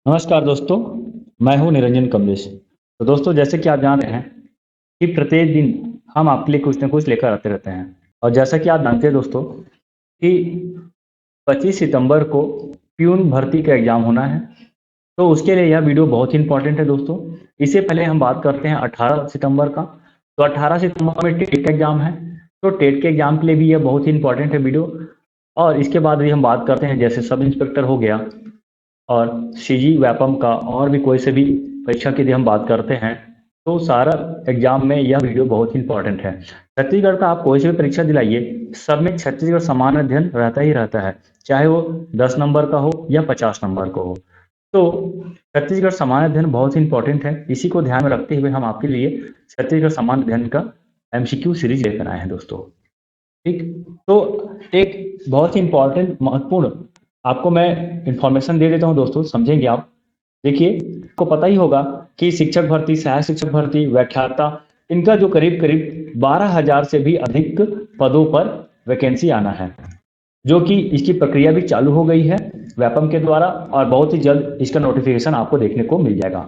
नमस्कार दोस्तों, मैं हूं निरंजन कमलेश। तो दोस्तों, जैसे कि आप जान रहे हैं कि प्रत्येक दिन हम आपके लिए कुछ न कुछ लेकर आते रहते हैं। और जैसा कि आप जानते हैं दोस्तों कि 25 सितंबर को प्यून भर्ती का एग्ज़ाम होना है। तो उसके लिए यह वीडियो बहुत ही इम्पोर्टेंट है दोस्तों। इससे पहले हम बात करते हैं 18 सितंबर का। तो 18 सितंबर में टेट का एग्ज़ाम है। तो टेट के एग्ज़ाम के लिए भी यह बहुत ही इम्पोर्टेंट है वीडियो। और इसके बाद भी हम बात करते हैं, जैसे सब इंस्पेक्टर हो गया और सीजी व्यापम का, और भी कोई से भी परीक्षा की यदि हम बात करते हैं तो सारा एग्जाम में यह वीडियो बहुत ही इंपॉर्टेंट है। छत्तीसगढ़ का आप कोई सी भी परीक्षा दिलाइए, सब में छत्तीसगढ़ समान अध्ययन रहता ही रहता है, चाहे वो 10 नंबर का हो या 50 नंबर का हो। तो छत्तीसगढ़ समान अध्ययन बहुत ही इंपॉर्टेंट है। इसी को ध्यान में रखते हुए हम आपके लिए छत्तीसगढ़ समान अध्ययन का एमसीक्यू सीरीज लेकर आए हैं दोस्तों। ठीक। तो एक बहुत ही इंपॉर्टेंट महत्वपूर्ण आपको मैं इंफॉर्मेशन दे देता हूं दोस्तों, समझेंगे आप। देखिए, आपको पता ही होगा कि शिक्षक भर्ती, सहायक शिक्षक भर्ती, व्याख्याता, इनका जो करीब करीब 12,000 से भी अधिक पदों पर वैकेंसी आना है, जो कि इसकी प्रक्रिया भी चालू हो गई है व्यापम के द्वारा, और बहुत ही जल्द इसका नोटिफिकेशन आपको देखने को मिल जाएगा।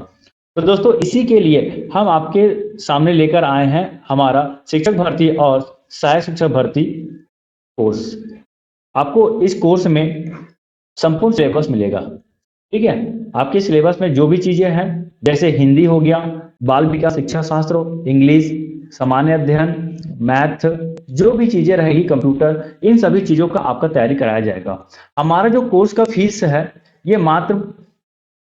तो दोस्तों, इसी के लिए हम आपके सामने लेकर आए हैं हमारा शिक्षक भर्ती और सहायक शिक्षक भर्ती कोर्स। आपको इस कोर्स में संपूर्ण सिलेबस मिलेगा। ठीक है। आपके सिलेबस में जो भी चीजें हैं, जैसे हिंदी हो गया, बाल विकास शिक्षा शास्त्र, इंग्लिश, सामान्य अध्ययन, मैथ, जो भी चीजें रहेगी, कंप्यूटर, इन सभी चीजों का आपका तैयारी कराया जाएगा। हमारा जो कोर्स का फीस है, ये मात्र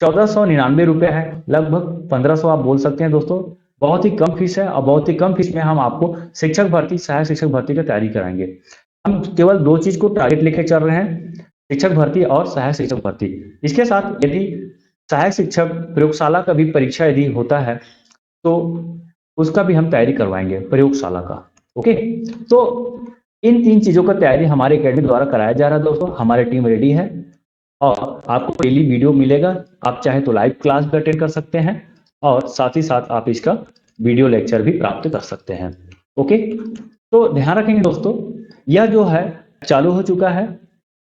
1499 रुपये है, लगभग 1500 आप बोल सकते हैं दोस्तों। बहुत ही कम फीस है, और बहुत ही कम फीस में हम आपको शिक्षक भर्ती, सहायक शिक्षक भर्ती की तैयारी कराएंगे। हम केवल दो चीज को टारगेट लेके चल रहे हैं, शिक्षक भर्ती और सहायक शिक्षक भर्ती। इसके साथ यदि सहायक शिक्षक प्रयोगशाला का भी परीक्षा यदि होता है, तो उसका भी हम तैयारी करवाएंगे, प्रयोगशाला का। ओके। तो इन तीन चीजों का तैयारी हमारे एकेडमी द्वारा कराया जा रहा है दोस्तों। हमारी टीम रेडी है, और आपको डेली वीडियो मिलेगा। आप चाहे तो लाइव क्लास भी अटेंड कर सकते हैं, और साथ ही साथ आप इसका वीडियो लेक्चर भी प्राप्त कर सकते हैं। ओके। तो ध्यान रखेंगे दोस्तों, यह जो है चालू हो चुका है।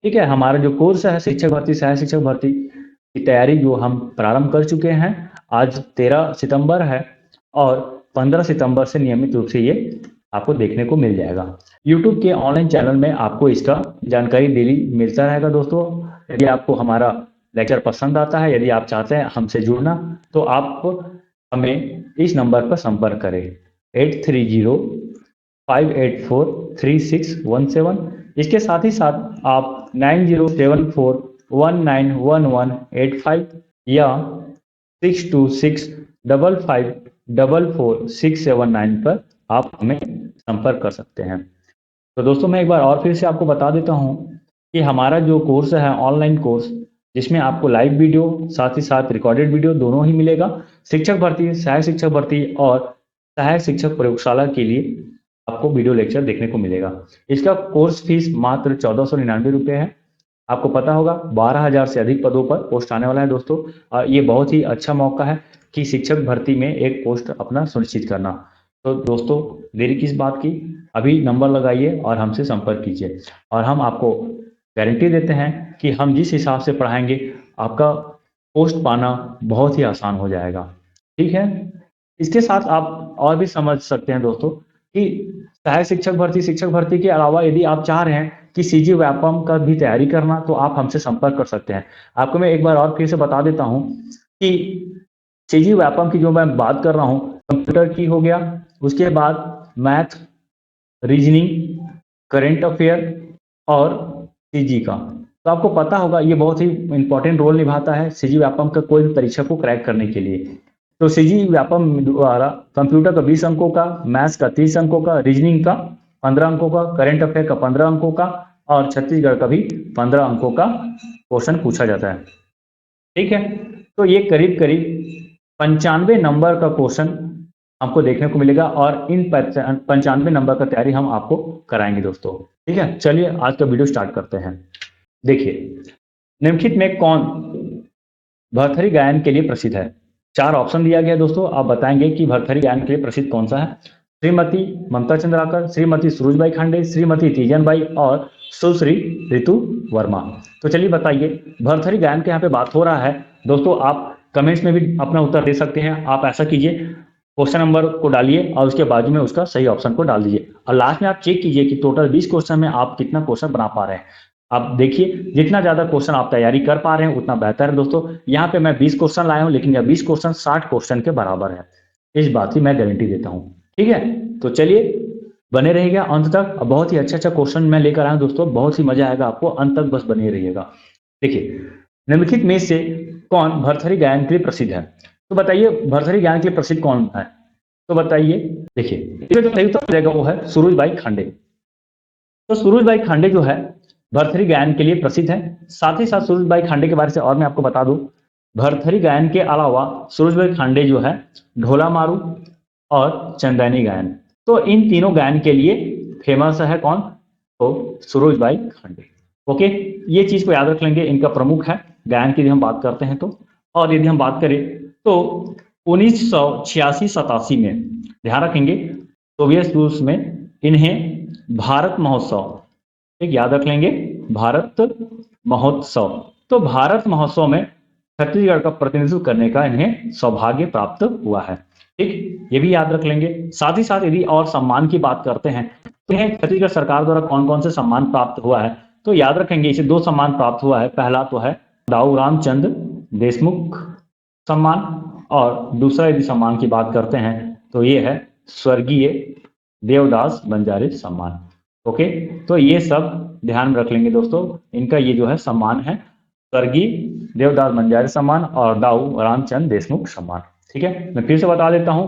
ठीक है। हमारा जो कोर्स है शिक्षक भर्ती, सहायक शिक्षक भर्ती की तैयारी जो हम प्रारंभ कर चुके हैं। आज 13 सितंबर है, और 15 सितंबर से नियमित रूप से ये आपको देखने को मिल जाएगा। यूट्यूब के ऑनलाइन चैनल में आपको इसका जानकारी डेली मिलता रहेगा दोस्तों। यदि आपको हमारा लेक्चर पसंद आता है, यदि आप चाहते हैं हमसे जुड़ना, तो आप हमें इस नंबर पर संपर्क करें, 8305843617। इसके साथ ही साथ आप 9074191185 या 6265544679 पर आप हमें संपर्क कर सकते हैं। तो दोस्तों, मैं एक बार और फिर से आपको बता देता हूं कि हमारा जो कोर्स है ऑनलाइन कोर्स, जिसमें आपको लाइव वीडियो साथ ही साथ रिकॉर्डेड वीडियो दोनों ही मिलेगा। शिक्षक भर्ती, सहायक शिक्षक भर्ती और सहायक शिक्षक प्रयोगशाला के लिए आपको वीडियो लेक्चर देखने को मिलेगा। इसका कोर्स फीस मात्र 1499 रुपये है। आपको पता होगा 12,000 से अधिक पदों पर पोस्ट आने वाला है दोस्तों, और ये बहुत ही अच्छा मौका है कि शिक्षक भर्ती में एक पोस्ट अपना सुनिश्चित करना। तो दोस्तों, देरी किस बात की, अभी नंबर लगाइए और हमसे संपर्क कीजिए, और हम आपको गारंटी देते हैं कि हम जिस हिसाब से पढ़ाएंगे, आपका पोस्ट पाना बहुत ही आसान हो जाएगा। ठीक है। इसके साथ आप और भी समझ सकते हैं दोस्तों कि सहायक शिक्षक भर्ती, शिक्षक भर्ती के अलावा यदि आप चाह रहे हैं कि सीजी व्यापम का भी तैयारी करना, तो आप हमसे संपर्क कर सकते हैं। आपको मैं एक बार और फिर से बता देता हूं कि सीजी व्यापम की जो मैं बात कर रहा हूं, कंप्यूटर की हो गया, उसके बाद मैथ, रीजनिंग, करेंट अफेयर और सीजी का। तो आपको पता होगा ये बहुत ही इंपॉर्टेंट रोल निभाता है सीजी व्यापम का कोई भी परीक्षा को क्रैक करने के लिए। तो सीजी व्यापम द्वारा कंप्यूटर का 20 अंकों का, मैथ्स का 30 अंकों का, रीजनिंग का 15 अंकों का, करेंट अफेयर का 15 अंकों का, और छत्तीसगढ़ का भी 15 अंकों का क्वेश्चन पूछा जाता है। ठीक है। तो ये करीब करीब 95 नंबर का क्वेश्चन हमको देखने को मिलेगा, और इन 95 नंबर का तैयारी हम आपको कराएंगे दोस्तों। ठीक है। चलिए आज का वीडियो स्टार्ट करते हैं। देखिए, निम्नलिखित में कौन भरथरी गायन के लिए प्रसिद्ध है? चार ऑप्शन दिया गया है दोस्तों, आप बताएंगे कि भरथरी गायन के लिए प्रसिद्ध कौन सा है। श्रीमती ममता चंद्राकर, श्रीमती सुरुजबाई खांडे, श्रीमती तीजनबाई और सुश्री ऋतु वर्मा। तो चलिए बताइए, भरथरी गायन के यहाँ पे बात हो रहा है। दोस्तों आप कमेंट्स में भी अपना उत्तर दे सकते हैं। आप ऐसा कीजिए, क्वेश्चन नंबर को डालिए और उसके बाजू में उसका सही ऑप्शन को डाल दीजिए और लास्ट में आप चेक कीजिए कि टोटल 20 क्वेश्चन में आप कितना क्वेश्चन बना पा रहे हैं। आप देखिए, जितना ज्यादा क्वेश्चन आप तैयारी कर पा रहे हैं उतना बेहतर है। दोस्तों यहाँ पे मैं 20 क्वेश्चन लाया हूं, लेकिन यह 20 क्वेश्चन 60 क्वेश्चन के बराबर है, इस बात की मैं गारंटी देता हूँ। ठीक है, तो चलिए बने रहिएगा अंत तक। बहुत ही अच्छा क्वेश्चन मैं लेकर आया हूं दोस्तों, बहुत ही मजा आएगा आपको, अंत तक बस बने रहिएगा। देखिए, निम्नलिखित में से कौन भरथरी गायन के लिए प्रसिद्ध है? तो बताइए भरथरी गायन के लिए प्रसिद्ध कौन है? तो बताइए, देखिए इसमें जो सही उत्तर मिलेगा वो है सुरुजबाई खांडे। तो सुरुजबाई खांडे जो है भरथरी गायन के लिए प्रसिद्ध है। साथ ही साथ सुरुजबाई खांडे के बारे में और मैं आपको बता दूं, भरथरी गायन के अलावा सुरुजबाई खांडे जो है ढोला मारू और चंदैनी गायन, तो इन तीनों गायन के लिए फेमस है कौन? तो सुरुजबाई खांडे। ओके, ये चीज को याद रख लेंगे, इनका प्रमुख है गायन की यदि हम बात करते हैं तो। और यदि हम बात करें तो 1986-87 में, ध्यान रखेंगे, सोवियत रूस में इन्हें भारत महोत्सव, एक याद रख लेंगे, भारत महोत्सव, तो भारत महोत्सव में छत्तीसगढ़ का प्रतिनिधित्व करने का इन्हें सौभाग्य प्राप्त हुआ है। ठीक, ये भी याद रख लेंगे। साथ ही साथ यदि और सम्मान की बात करते हैं तो इन्हें छत्तीसगढ़ सरकार द्वारा कौन कौन से सम्मान प्राप्त हुआ है? तो याद रखेंगे, इसे 2 सम्मान प्राप्त हुआ है। पहला तो है दाऊ रामचंद देशमुख सम्मान, और दूसरा यदि सम्मान की बात करते हैं तो ये है स्वर्गीय देवदास बंजारे सम्मान। ओके, तो ये सब ध्यान में रख लेंगे दोस्तों, इनका ये जो है सम्मान है स्वर्गीय देवदास बंजारे सम्मान और दाऊ रामचंद देशमुख सम्मान। ठीक है, मैं फिर से बता देता हूं,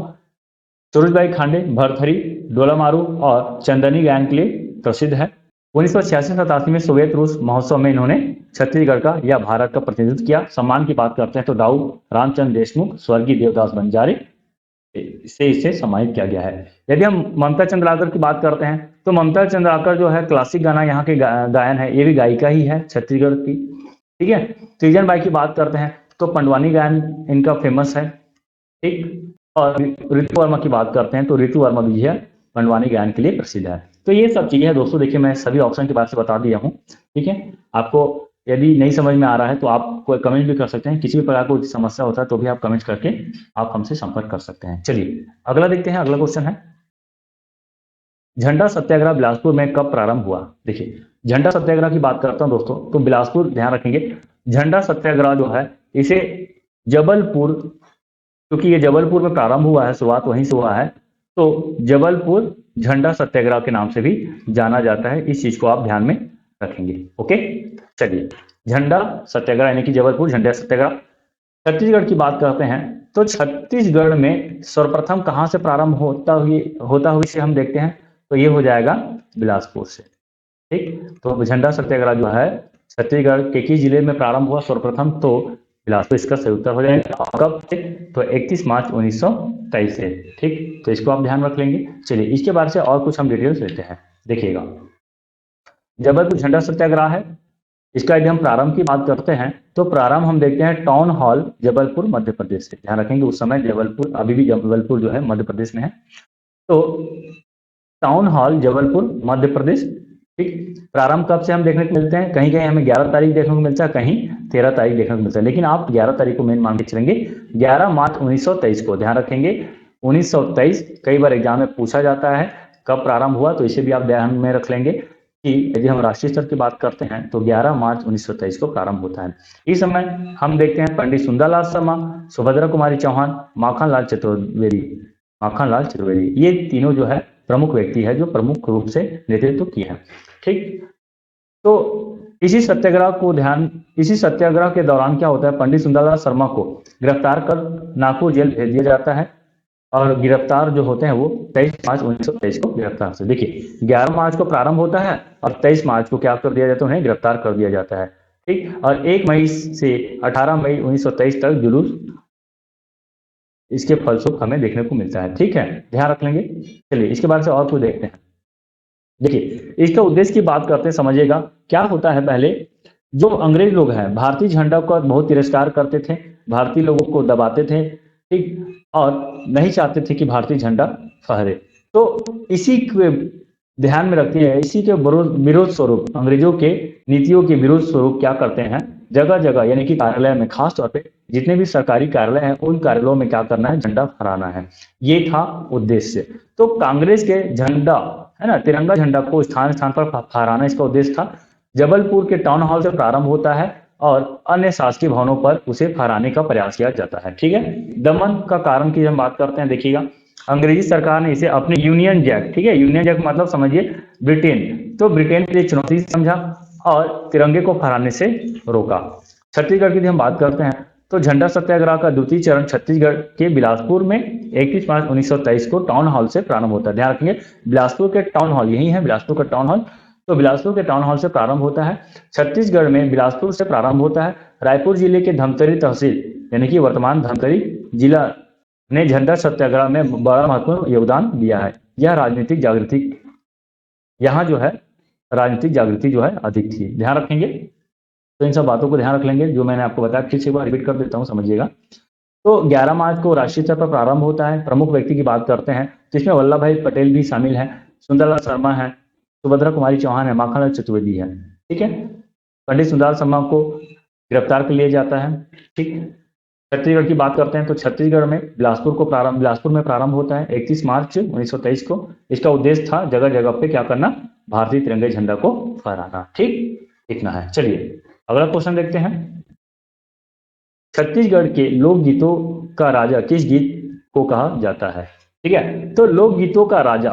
सुरुजबाई खांडे भरथरी, डोला मारू और चंदनी गायन के लिए प्रसिद्ध है। 1986-87 में सोवियत रूस महोत्सव में इन्होंने छत्तीसगढ़ का या भारत का प्रतिनिधित्व किया। सम्मान की बात करते हैं तो दाऊ रामचंद्र देशमुख, स्वर्गीय देवदास बंजारे से इसे सम्मानित किया गया है। यदि हम ममता चंद्राकर की बात करते हैं तो ममता चंद्राकर जो है क्लासिक गाना यहाँ के गायन है, ये भी गायिका ही है छत्तीसगढ़ की। ठीक है, तीजन बाई की बात करते हैं तो पंडवानी गायन इनका फेमस है। ठीक, और ऋतु वर्मा की बात करते हैं तो ऋतु वर्मा भी है पंडवानी गायन के लिए प्रसिद्ध है। तो ये सब चीजें हैं दोस्तों, देखिए मैं सभी ऑप्शन के बारे में बता दिया हूँ। ठीक है, आपको यदि नहीं समझ में आ रहा है तो आप कोई कमेंट भी कर सकते हैं, किसी भी प्रकार को समस्या होता है तो भी आप कमेंट करके आप हमसे संपर्क कर सकते हैं। चलिए अगला देखते हैं। अगला क्वेश्चन है, झंडा सत्याग्रह बिलासपुर में कब प्रारंभ हुआ? देखिए, झंडा सत्याग्रह की बात करता हूं दोस्तों तो बिलासपुर, ध्यान रखेंगे, झंडा सत्याग्रह जो है इसे जबलपुर, क्योंकि ये जबलपुर में प्रारंभ हुआ है, शुरुआत वहीं से हुआ है, तो जबलपुर झंडा सत्याग्रह के नाम से भी जाना जाता है। इस चीज को आप ध्यान में रखेंगे। ओके, चलिए झंडा सत्याग्रह यानी कि जबलपुर झंडा सत्याग्रह। छत्तीसगढ़ की बात करते हैं तो छत्तीसगढ़ में सर्वप्रथम कहां से प्रारंभ होता हुए से हम देखते हैं तो ये हो जाएगा बिलासपुर से। ठीक, तो झंडा सत्याग्रह जो है छत्तीसगढ़ के किस जिले में प्रारंभ हुआ सर्वप्रथम? तो बिलासपुर इसका सही उत्तर हो जाएगा। कब से? तो 31 मार्च 1923 से। ठीक, तो इसको आप ध्यान रख लेंगे। चलिए इसके बारे से और कुछ हम डिटेल्स लेते हैं। देखिएगा, जबलपुर झंडा सत्याग्रह है, इसका यदि हम प्रारंभ की बात करते हैं तो प्रारंभ हम देखते हैं टाउन हॉल जबलपुर मध्य प्रदेश से। ध्यान रखेंगे उस समय जबलपुर, अभी भी जबलपुर जो है मध्य प्रदेश में है, तो टाउन हॉल जबलपुर मध्य प्रदेश। ठीक, प्रारंभ कब से हम देखने को मिलते हैं? कहीं कहीं हमें 11 तारीख देखने को मिलता है, कहीं 13 तारीख देखने को मिलता है, लेकिन आप 11 तारीख को मेन मान के चलेंगे। 11 मार्च 1923 को, ध्यान रखेंगे 1923, कई बार एग्जाम में पूछा जाता है कब प्रारंभ हुआ, तो इसे भी आप ध्यान में रख लेंगे कि यदि हम राष्ट्रीय स्तर की बात करते हैं तो 11 मार्च 1923 को प्रारंभ होता है। इस समय हम देखते हैं पंडित सुंदरलाल शर्मा, सुभद्रा कुमारी चौहान, माखनलाल चतुर्वेदी, ये तीनों जो है प्रमुख व्यक्ति है जो प्रमुख रूप से नेतृत्व किए हैं। ठीक, तो इसी सत्याग्रह के दौरान क्या होता है, पंडित सुंदरलाल शर्मा को गिरफ्तार कर नागपुर जेल भेज दिया जाता है, और गिरफ्तार जो होते हैं वो 23 मार्च 1923 को गिरफ्तार से, देखिए 11 मार्च को प्रारंभ होता है और 23 मार्च को क्या कर दिया जाता है, उन्हें गिरफ्तार कर दिया जाता है। ठीक, और 1 मई से 18 मई 1923 तक जुलूस, इसके फलस्वरूप हमें देखने को मिलता है। ठीक है, ध्यान रख लेंगे। चलिए इसके बाद से और कुछ देखते हैं। देखिए इसका उद्देश्य की बात करते हैं, समझिएगा क्या होता है। पहले जो अंग्रेज लोग हैं भारतीय झंडा का बहुत तिरस्कार करते थे, भारतीय लोगों को दबाते थे, ठीक, और नहीं चाहते थे कि भारतीय झंडा फहरे। तो इसी के ध्यान में रखते हैं, इसी के विरोध स्वरूप अंग्रेजों के नीतियों के विरोध स्वरूप क्या करते हैं, जगह जगह यानी कि कार्यालय में, खास तौर पे जितने भी सरकारी कार्यालय हैं उन कार्यालयों में क्या करना है, झंडा फहराना है। ये था उद्देश्य। तो कांग्रेस के झंडा है ना, तिरंगा झंडा को स्थान स्थान पर फहराना इसका उद्देश्य था। जबलपुर के टाउन हॉल से प्रारंभ होता है और अन्य शासकीय भवनों पर उसे फहराने का प्रयास किया जाता है। ठीक है। दमन का कारण की हम बात करते हैं, देखिएगा अंग्रेजी सरकार ने इसे अपने यूनियन जैक, ठीक है, यूनियन जैक मतलब समझिए ब्रिटेन, तो ब्रिटेन के लिए चुनौती समझा और तिरंगे को फहराने से रोका। छत्तीसगढ़ की हम बात करते हैं तो झंडा सत्याग्रह का द्वितीय चरण छत्तीसगढ़ के बिलासपुर में 31 मार्च 1923 को टाउन हॉल से प्रारंभ होता है। ध्यान रखेंगे बिलासपुर के टाउन हॉल, यही है बिलासपुर का टाउन हॉल, तो बिलासपुर के टाउन हॉल से प्रारंभ होता है। छत्तीसगढ़ में बिलासपुर से प्रारंभ होता है। रायपुर जिले के धमतरी तहसील यानी कि वर्तमान धमतरी जिला ने झंडा सत्याग्रह में बड़ा महत्वपूर्ण योगदान दिया है। यह राजनीतिक जागृति, यहाँ जो है राजनीतिक जागृति जो है अधिक थी। ध्यान रखेंगे, तो इन सब बातों को ध्यान रख लेंगे जो मैंने आपको बताया, फिर से एक बार रिपीट कर देता हूँ, समझिएगा। तो 11 मार्च को राष्ट्रीय स्तर पर प्रारंभ होता है। प्रमुख व्यक्ति की बात करते हैं जिसमें वल्लभ भाई पटेल भी शामिल है, सुंदरलाल शर्मा है, सुभद्रा कुमारी चौहान है, माखनलाल चतुर्वेदी है। ठीक है। पंडित सुंदरलाल शर्मा को गिरफ्तार कर लिया जाता है। ठीक। छत्तीसगढ़ की बात करते हैं तो छत्तीसगढ़ में बिलासपुर में प्रारंभ होता है 31 मार्च 1923 को। इसका उद्देश्य था जगह जगह पे क्या करना, भारतीय तिरंगे झंडा को फहराना। ठीक, इतना है। चलिए अगला क्वेश्चन देखते हैं। छत्तीसगढ़ के लोकगीतों का राजा किस गीत को कहा जाता है? ठीक है, तो लोकगीतों का राजा,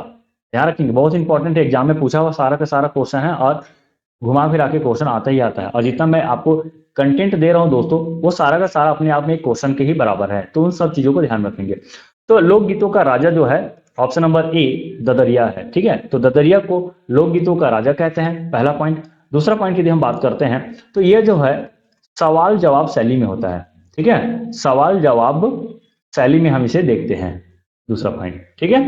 ध्यान रखेंगे बहुत इंपॉर्टेंट है, एग्जाम में पूछा हुआ सारा का सारा क्वेश्चन है और घुमा फिरा के क्वेश्चन आता ही आता है। और जितना मैं आपको कंटेंट दे रहा हूं दोस्तों, वो सारा का सारा अपने आप में एक क्वेश्चन के ही बराबर है, तो उन सब चीजों को ध्यान रखेंगे। तो लोकगीतों का राजा जो है ऑप्शन नंबर ए ददरिया है। ठीक है, तो ददरिया को लोकगीतों का राजा कहते हैं, पहला पॉइंट। दूसरा पॉइंट की हम बात करते हैं तो ये जो है सवाल जवाब शैली में होता है। ठीक है, सवाल जवाब शैली में हम इसे देखते हैं, दूसरा पॉइंट। ठीक है,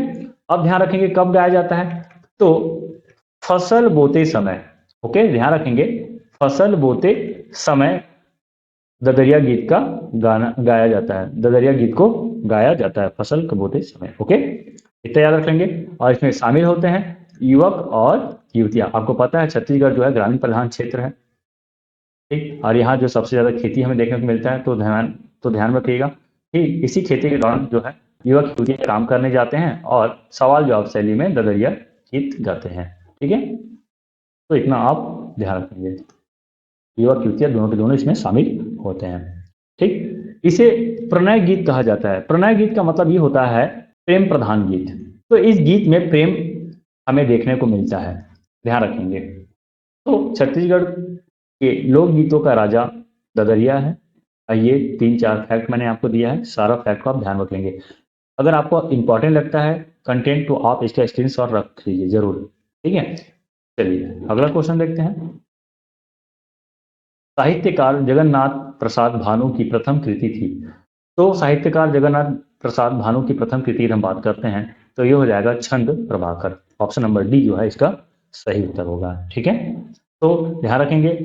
अब ध्यान रखेंगे कब गाया जाता है, तो फसल बोते समय। ओके, ध्यान रखेंगे फसल बोते समय ददरिया गीत का गाना गाया जाता है, ददरिया गीत को गाया जाता है फसल को बोते समय। ओके, इतना याद रख लेंगे। और इसमें शामिल होते हैं युवक और युवतियां। आपको पता है छत्तीसगढ़ जो है ग्रामीण प्रधान क्षेत्र है। ठीक, और यहाँ जो सबसे ज्यादा खेती हमें देखने को मिलता है, तो ध्यान रखिएगा कि इसी खेती के दौरान जो है युवक युवतियां काम करने जाते हैं और सवाल जवाब शैली में ददरिया गीत गाते हैं। ठीक है, तो इतना आप ध्यान रखेंगे, युवक युवतियां दोनों के दोनों इसमें शामिल होते हैं। ठीक, इसे प्रणय गीत कहा जाता है। प्रणय गीत का मतलब ये होता है प्रेम प्रधान गीत। तो इस गीत में प्रेम हमें देखने को मिलता है, ध्यान रखेंगे। तो छत्तीसगढ़ के लोकगीतों का राजा ददरिया है। ये 3-4 फैक्ट मैंने आपको दिया है, सारा फैक्ट को आप ध्यान रख लेंगे। अगर आपको इंपॉर्टेंट लगता है कंटेंट तो आप इसका स्क्रीनशॉट रख लीजिए जरूर। ठीक है, चलिए अगला क्वेश्चन देखते हैं। साहित्यकार जगन्नाथ प्रसाद भानु की प्रथम कृति थी। तो साहित्यकार जगन्नाथ प्रसाद भानु की प्रथम कृति की हम बात करते हैं तो ये हो जाएगा छंद प्रभाकर। ऑप्शन नंबर डी जो है इसका सही उत्तर होगा। ठीक है, तो ध्यान रखेंगे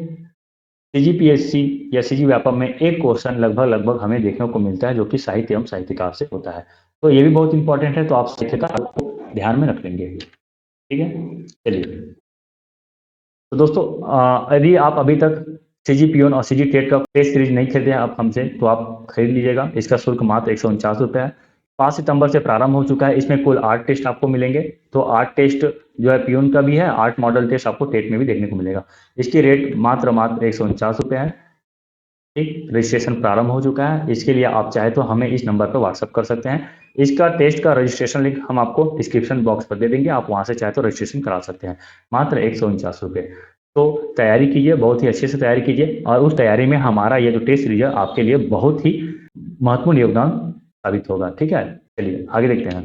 सीजीपीएससी या सीजी व्यापम में एक क्वेश्चन लगभग हमें देखने को मिलता है जो कि साहित्य एवं साहित्यकार से होता है, तो ये भी बहुत इंपॉर्टेंट है, तो आप साहित्यकार को ध्यान में रख लेंगे। ठीक है, चलिए तो दोस्तों यदि आप अभी तक सीजी पियोन और सीजी टेट का टेस्ट सीरीज नहीं खरीदे हैं आप हमसे, तो आप खरीद लीजिएगा। इसका शुल्क मात्र 149 रुपये है। 5 सितंबर से प्रारंभ हो चुका है। इसमें कुल 8 टेस्ट आपको मिलेंगे। तो 8 टेस्ट जो है पियोन का भी है, 8 मॉडल टेस्ट आपको टेट में भी देखने को मिलेगा। इसकी रेट मात्र 149 रुपये है। ठीक, रजिस्ट्रेशन प्रारंभ हो चुका है। इसके लिए आप चाहे तो हमें इस नंबर पर व्हाट्सअप कर सकते हैं। इसका टेस्ट का रजिस्ट्रेशन लिंक हम आपको डिस्क्रिप्शन बॉक्स पर दे देंगे, आप वहां से चाहे तो रजिस्ट्रेशन करा सकते हैं, मात्र 149 रुपये। तो तैयारी कीजिए, बहुत ही अच्छे से तैयारी कीजिए, और उस तैयारी में हमारा ये जो टेस्ट सीरीज है आपके लिए बहुत ही महत्वपूर्ण योगदान साबित होगा। ठीक है, चलिए आगे देखते हैं।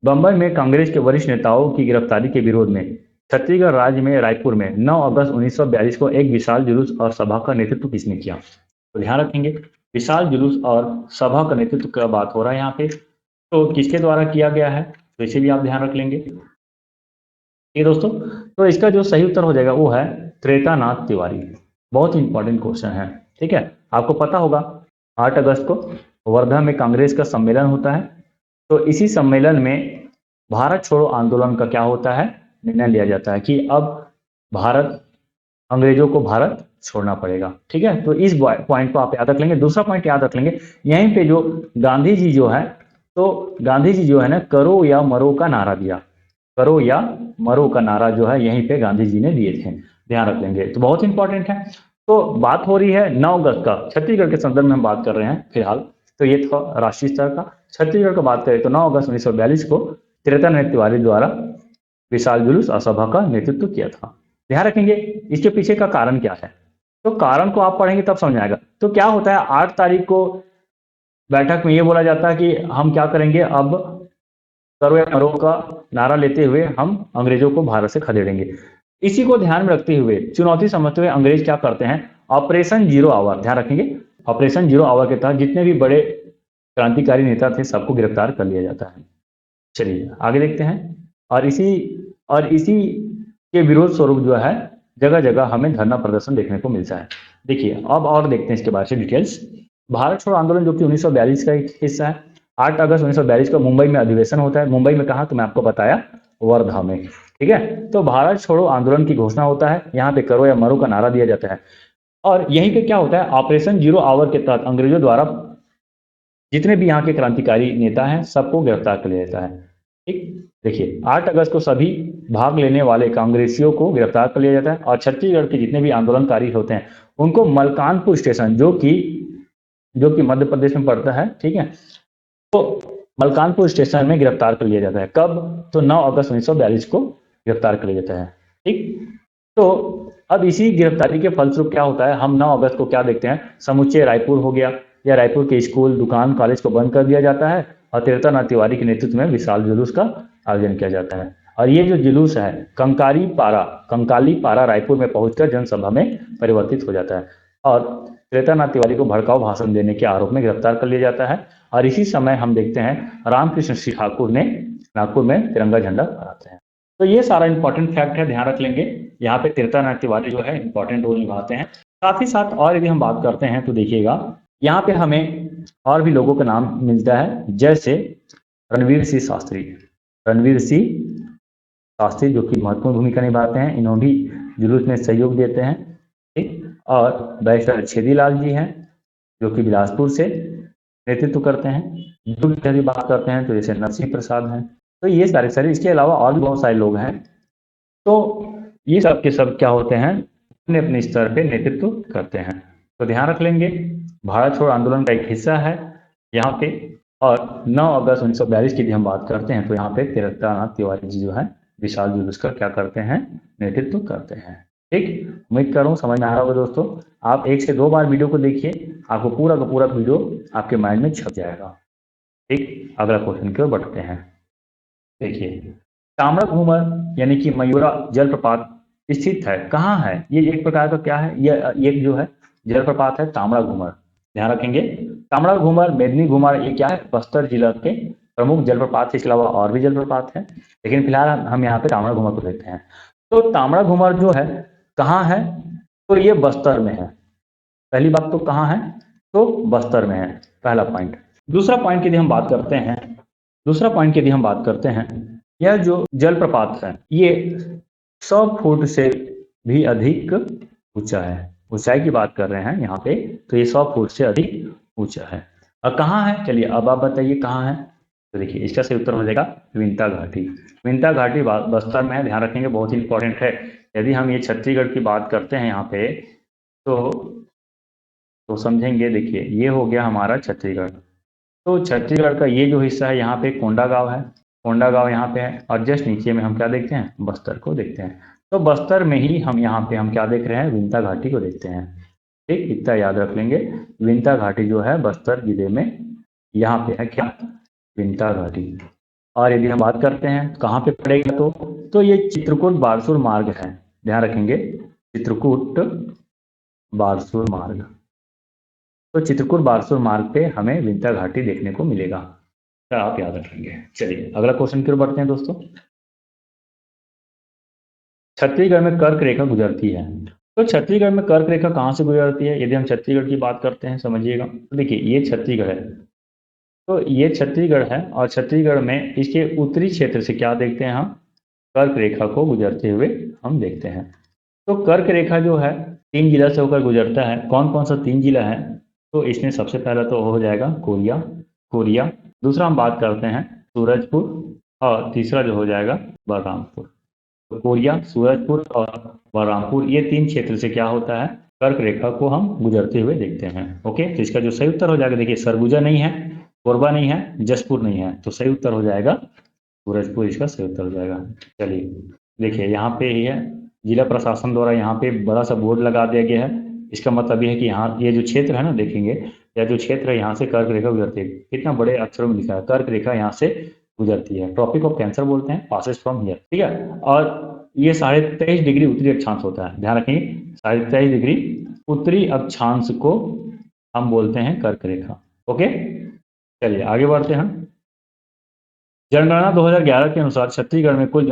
बंबई में कांग्रेस के वरिष्ठ नेताओं की गिरफ्तारी के विरोध में छत्तीसगढ़ राज्य में रायपुर में 9 अगस्त 1942 को एक विशाल जुलूस और सभा का नेतृत्व किसने किया? तो ध्यान रखेंगे विशाल जुलूस और सभा का नेतृत्व का बात हो रहा है यहाँ पे, तो किसके द्वारा किया गया है, तो इसे भी आप ध्यान रख लेंगे। ये दोस्तों, तो इसका जो सही उत्तर हो जाएगा वो है त्रेतानाथ तिवारी। बहुत ही इंपॉर्टेंट क्वेश्चन है। ठीक है, आपको पता होगा 8 अगस्त को वर्धा में कांग्रेस का सम्मेलन होता है तो इसी सम्मेलन में भारत छोड़ो आंदोलन का क्या होता है, निर्णय लिया जाता है कि अब भारत अंग्रेजों को भारत छोड़ना पड़ेगा। ठीक है, तो इस पॉइंट को आप याद रख लेंगे। दूसरा पॉइंट याद रख लेंगे, यहीं पे जो गांधी जी जो है, तो गांधी जी जो है ना, करो या मरो का नारा दिया। करो या मरो का नारा जो है यहीं पे गांधी जी ने दिए थे, ध्यान रख लेंगे, तो बहुत इंपॉर्टेंट है। तो बात हो रही है 9 अगस्त का, छत्तीसगढ़ के संदर्भ में हम बात कर रहे हैं फिलहाल। तो ये था राष्ट्रीय स्तर का। छत्तीसगढ़ का बात करें तो 9 अगस्त 1942 को त्रिरतन तिवारी द्वारा विशाल जुलूस और सभा का नेतृत्व किया था। ध्यान रखेंगे इसके पीछे का कारण क्या है, तो कारण को आप पढ़ेंगे तब समझ आएगा। तो क्या होता है, 8 तारीख को बैठक में ये बोला जाता है कि हम क्या करेंगे, अब करो या मरो का नारा लेते हुए हम अंग्रेजों को भारत से खदेड़ेंगे। इसी को ध्यान में रखते हुए, चुनौती समझते हुए अंग्रेज क्या करते हैं, ऑपरेशन जीरो आवर, ध्यान रखेंगे, ऑपरेशन जीरो आवर के तहत जितने भी बड़े क्रांतिकारी नेता थे सबको गिरफ्तार कर लिया जाता है। चलिए आगे देखते हैं। और इसी के विरोध स्वरूप जो है जगह जगह हमें धरना प्रदर्शन देखने को मिलता है। देखिए अब और देखते हैं इसके बारे में डिटेल्स। भारत छोड़ो आंदोलन जो कि 1942 का एक हिस्सा है। 8 अगस्त 1942 को मुंबई में अधिवेशन होता है। मुंबई में कहा तो मैं आपको बताया, वर्धा में। ठीक है, तो भारत छोड़ो आंदोलन की घोषणा होता है, यहाँ पे करो या मरो का नारा दिया जाता है। और यहीं पे क्या होता है, ऑपरेशन जीरो आवर के तहत अंग्रेजों द्वारा जितने भी यहाँ के क्रांतिकारी नेता हैं सबको गिरफ्तार कर लिया जाता है। ठीक, देखिए 8 अगस्त को सभी भाग लेने वाले कांग्रेसियों को गिरफ्तार कर लिया जाता है और छत्तीसगढ़ के जितने भी आंदोलनकारी होते हैं उनको मलकानपुर स्टेशन, जो कि मध्य प्रदेश में पड़ता है, ठीक है, तो मलकानपुर स्टेशन में गिरफ्तार कर लिया जाता है। कब, तो 9 अगस्त 1942 को गिरफ्तार कर लिया जाता है। ठीक, तो अब इसी गिरफ्तारी के फलस्वरूप क्या होता है, हम 9 अगस्त को क्या देखते हैं, समूचे रायपुर हो गया या रायपुर के स्कूल, दुकान, कॉलेज को बंद कर दिया जाता है और त्रिरता तिवारी के नेतृत्व में विशाल जुलूस का आयोजन किया जाता है। और ये जो जुलूस है कंकाली पारा रायपुर में पहुंचकर जनसभा में परिवर्तित हो जाता है और त्रिरता तिवारी को भड़काऊ भाषण देने के आरोप में गिरफ्तार कर लिया जाता है। और इसी समय हम देखते हैं रामकृष्ण सिंह ठाकुर ने नागपुर में तिरंगा झंडा फहराते हैं। तो ये सारा इंपॉर्टेंट फैक्ट है, ध्यान रख लेंगे। यहाँ पे त्रिरता तिवारी जो है इंपॉर्टेंट रोल निभाते हैं। साथ ही साथ और यदि हम बात करते हैं तो देखिएगा यहाँ पे हमें और भी लोगों का नाम मिलता है, जैसे रणवीर सिंह शास्त्री। रणवीर सिंह शास्त्री जो कि महत्वपूर्ण भूमिका निभाते हैं, इन्होंने भी जुलूस में सहयोग देते हैं। ठीक, और बैरिस्टर छेदीलाल जी हैं जो कि बिलासपुर से नेतृत्व करते हैं। जो भी बात करते हैं तो जैसे नरसिंह प्रसाद हैं, तो ये सारे इसके अलावा और भी बहुत सारे लोग हैं। तो ये सब के सब क्या होते हैं, अपने अपने स्तर पे नेतृत्व करते हैं। तो ध्यान रख लेंगे, भारत छोड़ो आंदोलन का एक हिस्सा है यहाँ पे। और 9 अगस्त 1942 की यदि हम बात करते हैं तो यहाँ पे त्रिरता तिवारी जी जो है विशाल जुलूस का क्या करते हैं, नेतृत्व करते हैं। ठीक, उम्मीद कर रहा हूँ समझ में आ रहा होगा दोस्तों। आप 1 से 2 बार वीडियो को देखिए, आपको पूरा का पूरा वीडियो आपके माइंड में छप जाएगा। ठीक, अगला क्वेश्चन की ओर बढ़ते हैं। देखिए ताम्रा घूमर यानी कि मयूरा जलप्रपात स्थित है, कहाँ है, ये एक प्रकार का क्या है, ये एक जो है जलप्रपात है ताम्रा घूमर। ध्यान रखेंगे, ताम्रा घूमर, मेदिनी घूमर, ये क्या है, बस्तर जिला के प्रमुख जलप्रपात है। इसके अलावा और भी जलप्रपात है, लेकिन फिलहाल हम यहाँ पे ताम्रा घूमर को देखते हैं। तो ताम्रा घूमर जो है कहाँ है, तो ये बस्तर में है। पहली बात तो कहाँ है, तो बस्तर में है, पहला पॉइंट। दूसरा पॉइंट की यदि हम बात करते हैं, यह जो जलप्रपात है ये 100 फुट से भी अधिक ऊंचा है। ऊंचाई की बात कर रहे हैं यहाँ पे, तो ये 100 फुट से अधिक ऊंचा है। और कहाँ है, चलिए अब आप बताइए कहाँ है। तो देखिए इसका सही उत्तर हो जाएगा विंता घाटी। विंता घाटी बस्तर में है, ध्यान रखेंगे, बहुत ही इंपॉर्टेंट है। यदि हम ये छत्तीसगढ़ की बात करते हैं यहाँ पे तो समझेंगे। देखिए ये हो गया हमारा छत्तीसगढ़। तो छत्तीसगढ़ का ये जो हिस्सा है यहाँ पे कोंडागांव है, कोंडागांव यहाँ पे है। और जस्ट नीचे में हम क्या देखते हैं, बस्तर को देखते हैं। तो बस्तर में ही हम यहाँ पे हम क्या देख रहे हैं, विंता घाटी को देखते हैं। ठीक, इतना याद रख लेंगे, विंता घाटी जो है बस्तर जिले में यहाँ पे है, क्या, विंता घाटी। और यदि हम बात करते हैं कहाँ पे पड़ेगा, तो ये चित्रकूट बारसूर मार्ग है, ध्यान रखेंगे, चित्रकूट बारसूर मार्ग। तो चित्रकूट बारसूर मार्ग पे हमें विंता घाटी देखने को मिलेगा, तो आप याद रखेंगे। चलिए अगला क्वेश्चन की ओर बढ़ते हैं दोस्तों। छत्तीसगढ़ में कर्क रेखा गुजरती है, तो छत्तीसगढ़ में कर्क रेखा कहाँ से गुजरती है, यदि हम छत्तीसगढ़ की बात करते हैं समझिएगा। तो देखिए ये छत्तीसगढ़ है, तो ये छत्तीसगढ़ है और छत्तीसगढ़ में इसके उत्तरी क्षेत्र से क्या देखते हैं हम, कर्क रेखा को गुजरते हुए हम देखते हैं। तो कर्क रेखा जो है 3 जिला से होकर गुजरता है। कौन कौन सा 3 जिला है, तो इसमें सबसे पहला तो हो जाएगा कोरिया, दूसरा हम बात करते हैं सूरजपुर, और तीसरा जो हो जाएगा बलरामपुर। तो कोरिया, सूरजपुर और बलरामपुर, ये 3 क्षेत्र से क्या होता है, कर्क रेखा को हम गुजरते हुए देखते हैं। ओके, तो इसका जो सही उत्तर हो जाएगा, देखिए सरगुजा नहीं है, कोरबा नहीं है, जसपुर नहीं है, तो सही उत्तर हो जाएगा सूरजपुर, इसका सही उत्तर हो जाएगा। चलिए देखिए यहाँ पे ही है, जिला प्रशासन द्वारा यहाँ पे बड़ा सा बोर्ड लगा दिया गया है। इसका मतलब ये है कि यहाँ ये जो क्षेत्र है ना, देखेंगे या जो क्षेत्र है यहाँ से कर्क रेखा गुजरती है, कितना बड़े अक्षरों में लिखा है, कर्क रेखा यहाँ से गुजरती है, ट्रॉपिक ऑफ कैंसर बोलते हैं, पासेस फ्रॉम हियर, ठीक है। और ये 23.5 डिग्री उत्तरी अक्षांश होता है, ध्यान रखेंगे 23.5 डिग्री उत्तरी अक्षांश को हम बोलते हैं कर्क रेखा। ओके, चलिए आगे बढ़ते हैं। जनगणना 2011 के अनुसार छत्तीसगढ़ में कुल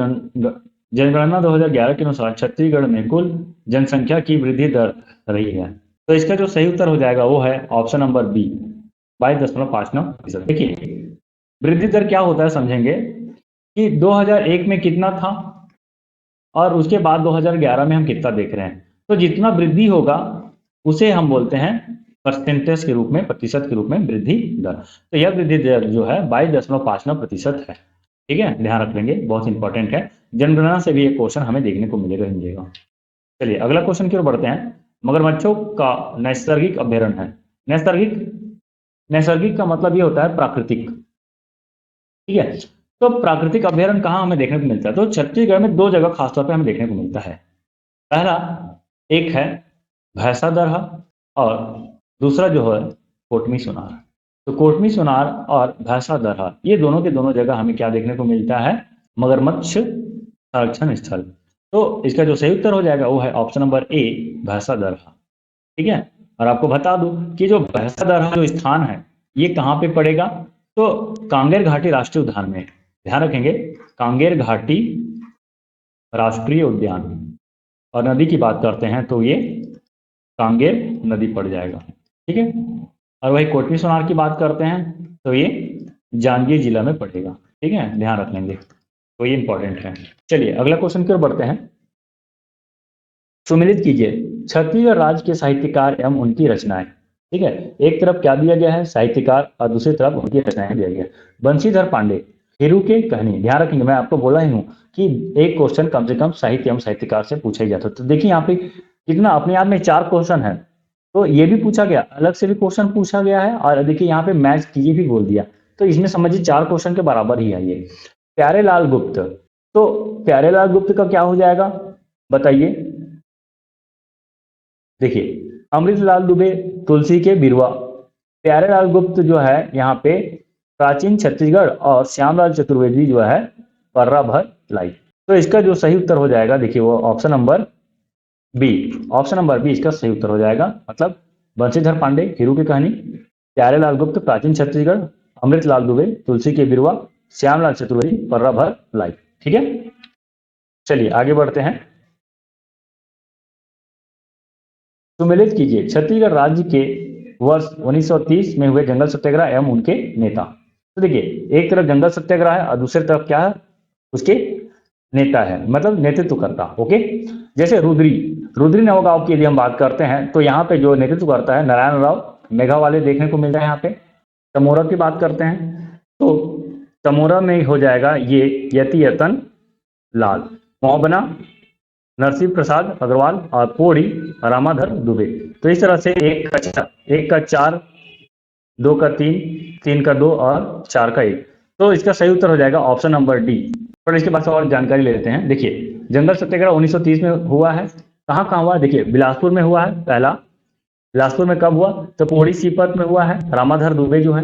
जनगणना 2011 के अनुसार छत्तीसगढ़ में कुल जनसंख्या की वृद्धि दर रही है। तो इसका जो सही उत्तर हो जाएगा वो है ऑप्शन नंबर बी, 22.59%। देखिए वृद्धि दर क्या होता है समझेंगे कि 2001 में कितना था और उसके बाद 2011 में हम कितना देख रहे हैं। तो जितना वृद्धि होगा उसे हम बोलते हैं परसेंटेज के रूप में, प्रतिशत के रूप में वृद्धि दर। तो यह वृद्धि दर जो है 22.59% है, ठीक है, ध्यान रख लेंगे, बहुत इंपॉर्टेंट है। जनगणना से भी एक क्वेश्चन हमें देखने को मिलेगा ही मिलेगा। चलिए अगला क्वेश्चन की ओर बढ़ते हैं। मगरमच्छों का नैसर्गिक अभ्यारण्य है। नैसर्गिक का मतलब ये होता है प्राकृतिक, ठीक है। तो प्राकृतिक अभ्यारण्य कहाँ हमें देखने को मिलता है, तो छत्तीसगढ़ में 2 जगह खासतौर पर हमें देखने को मिलता है। पहला एक है भैंसा दरहा और दूसरा जो है कोटमी सोनार। तो कोटमी सोनार और भैंसा दरहा ये दोनों के दोनों जगह हमें क्या देखने को मिलता है, मगरमच्छ संरक्षण स्थल। तो इसका जो सही उत्तर हो जाएगा वो है ऑप्शन नंबर ए, भैंसा दरहा, ठीक है। और आपको बता दूं कि जो भैंसा दरहा जो स्थान है ये कहाँ पे पड़ेगा, तो कांगेर घाटी राष्ट्रीय उद्यान में, ध्यान रखेंगे कांगेर घाटी राष्ट्रीय उद्यान। और नदी की बात करते हैं तो ये कांगेर नदी पड़ जाएगा, ठीक है। और वही कोटमी सोनार की बात करते हैं तो ये जांजगीर जिला में पड़ेगा, ठीक है, ध्यान रख लेंगे, तो ये इंपॉर्टेंट है। चलिए अगला क्वेश्चन की ओर बढ़ते हैं। सुमिलित कीजिए छत्तीसगढ़ राज्य के साहित्यकार एवं उनकी रचनाएं, ठीक है। एक तरफ क्या दिया गया है, साहित्यकार, और दूसरी तरफ उनकी रचनाएं दिया गया। बंशीधर पांडे, हेरू के कहानी, ध्यान रखेंगे मैं आपको बोला ही हूं कि एक क्वेश्चन कम से कम साहित्य एवं साहित्यकार से पूछा ही जाता है। तो देखिए यहाँ पे कितना अपने आप में 4 क्वेश्चन है, तो ये भी पूछा गया, अलग से भी क्वेश्चन पूछा गया है, और देखिए यहाँ पे मैच कीजिए भी बोल दिया, तो इसमें समझिए 4 क्वेश्चन के बराबर ही है ये। प्यारेलाल गुप्त, तो प्यारेलाल गुप्त का क्या हो जाएगा बताइए। देखिए अमृतलाल दुबे तुलसी के बिरवा, प्यारेलाल गुप्त जो है यहाँ पे प्राचीन छत्तीसगढ़, और श्यामलाल चतुर्वेदी जो है पर्रा भर लाई। तो इसका जो सही उत्तर हो जाएगा देखिए वो option number B, option number B इसका सही उत्तर हो जाएगा। मतलब बंशीधर पांडे हीरू की कहानी, प्यारेलाल गुप्त प्राचीन छत्तीसगढ़, अमृतलाल दुबे तुलसी के बिरवा, श्यामलाल चतुर्वेदी पर्रा भर लाई, ठीक है। चलिए आगे बढ़ते हैं। सुमेलित कीजिए छत्तीसगढ़ राज्य के वर्ष 1930 में हुए जंगल सत्याग्रह एवं उनके नेता। तो देखिए एक तरफ जंगल सत्याग्रह है और दूसरी तरफ क्या है, उसके नेता है, मतलब नेतृत्व करता। ओके, जैसे रुद्री नवगांव की यदि हम बात करते हैं तो यहाँ पे जो नेतृत्व करता है नारायण राव मेघावाले देखने को मिल रहा है। यहाँ पे तमोरा की बात करते हैं तो तमोरा में हो जाएगा ये यति यतन लाल, मोहबना नरसिंह प्रसाद अग्रवाल, और पोड़ी रामाधर दुबे। तो इस तरह से 1 का 4, 2 का 3, 3 का 2 और 4 का 1। तो इसका सही उत्तर हो जाएगा ऑप्शन नंबर डी। पर इसके बाद और जानकारी ले लेते हैं। देखिए जंगल सत्याग्रह 1930 में हुआ है, कहाँ कहाँ हुआ है, देखिए बिलासपुर में हुआ है पहला। बिलासपुर में कब हुआ, तो पोड़ी सीपत में हुआ है, रामाधर दुबे जो है।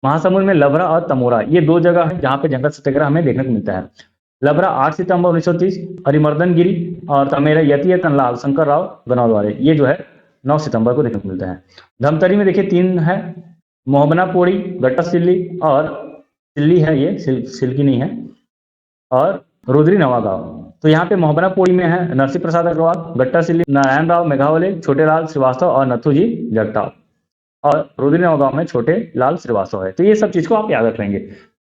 महासमुंद में लभरा और तमोरा, ये 2 जगह है जहाँ पे जंगल सत्याग्रह हमें देखने को मिलता है। लभरा 8 सितंबर 1930, हरिमर्दन गिरी और तमेरा यति यतन लाल शंकर राव गनौदवाले, ये जो है 9 सितंबर को देखने को मिलता है। धमतरी में देखिए 3 है, मोहबना पोड़ी, गट्टा सिल्ली और सिल्ली है, ये सिल्की नहीं है, और रुद्री नवागांव। तो यहाँ पे मोहबना पोड़ी में है नरसिंह प्रसाद अग्रवाल, गट्टा सिल्ली नारायण राव मेघावले, छोटेलाल श्रीवास्तव और नथुजी जगताव। और रुद्री नौगांव में छोटे लाल श्रीवास्तव है। तो ये सब चीज को आप याद रख लेंगे,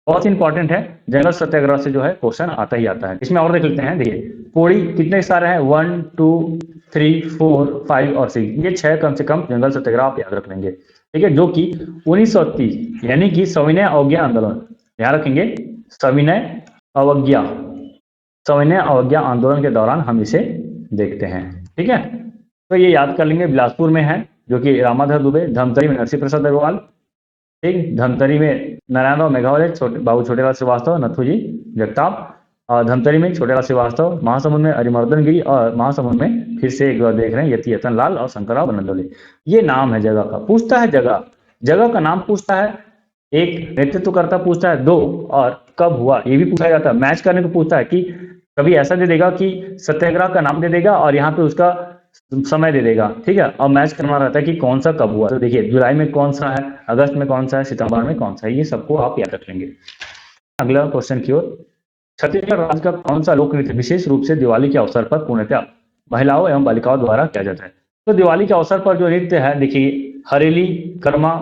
बहुत इंपॉर्टेंट है। जंगल सत्याग्रह से जो है क्वेश्चन आता ही आता है। इसमें और देख लेते हैं, देखिए कोड़ी कितने सारे हैं, 1 2 3 4 5 और 6, ये 6 कम से कम जंगल सत्याग्रह आप याद रख लेंगे, ठीक है, जो कि 1930 यानी कि सविनय अवज्ञा आंदोलन, ध्यान रखेंगे, सविनय अवज्ञा सविनय अवज्ञा आंदोलन के दौरान हम इसे देखते हैं, ठीक है। तो ये याद कर लेंगे, बिलासपुर में है जो कि रामाधर दुबे, धमतरी में नरसिंह प्रसाद अग्रवाल, ठीक, धमतरी में नारायणराव मेघावले, बाबू छोटेलाल श्रीवास्तव, नथुजी जगताप, और धमतरी में छोटेलाल श्रीवास्तव, महासमुंद में अरिमर्दन गिरी, और महासमुंद में फिर से एक बार देख रहे हैं यति यतन लाल और शंकरराव बनंदोले। ये नाम है जगह का, पूछता है जगह, जगह का नाम पूछता है, एक नेतृत्वकर्ता पूछता है, 2 और कब हुआ ये भी पूछा जाता है। मैच करने को पूछता है कि कभी ऐसा दे देगा कि सत्याग्रह का नाम दे देगा और यहाँ पे उसका समय दे देगा, ठीक है, और मैच करना रहता है कि कौन सा कब हुआ। तो देखिए जुलाई में कौन सा है, अगस्त में कौन सा है, सितंबर में कौन सा है, ये सबको आप याद रख लेंगे। अगला क्वेश्चन की ओर, छत्तीसगढ़ राज्य का कौन सा लोक नृत्य विशेष रूप से दिवाली के अवसर पर पूर्णतः महिलाओं एवं बालिकाओं द्वारा किया जाता है। तो दिवाली के अवसर पर जो नृत्य है, देखिए हरेली, कर्मा,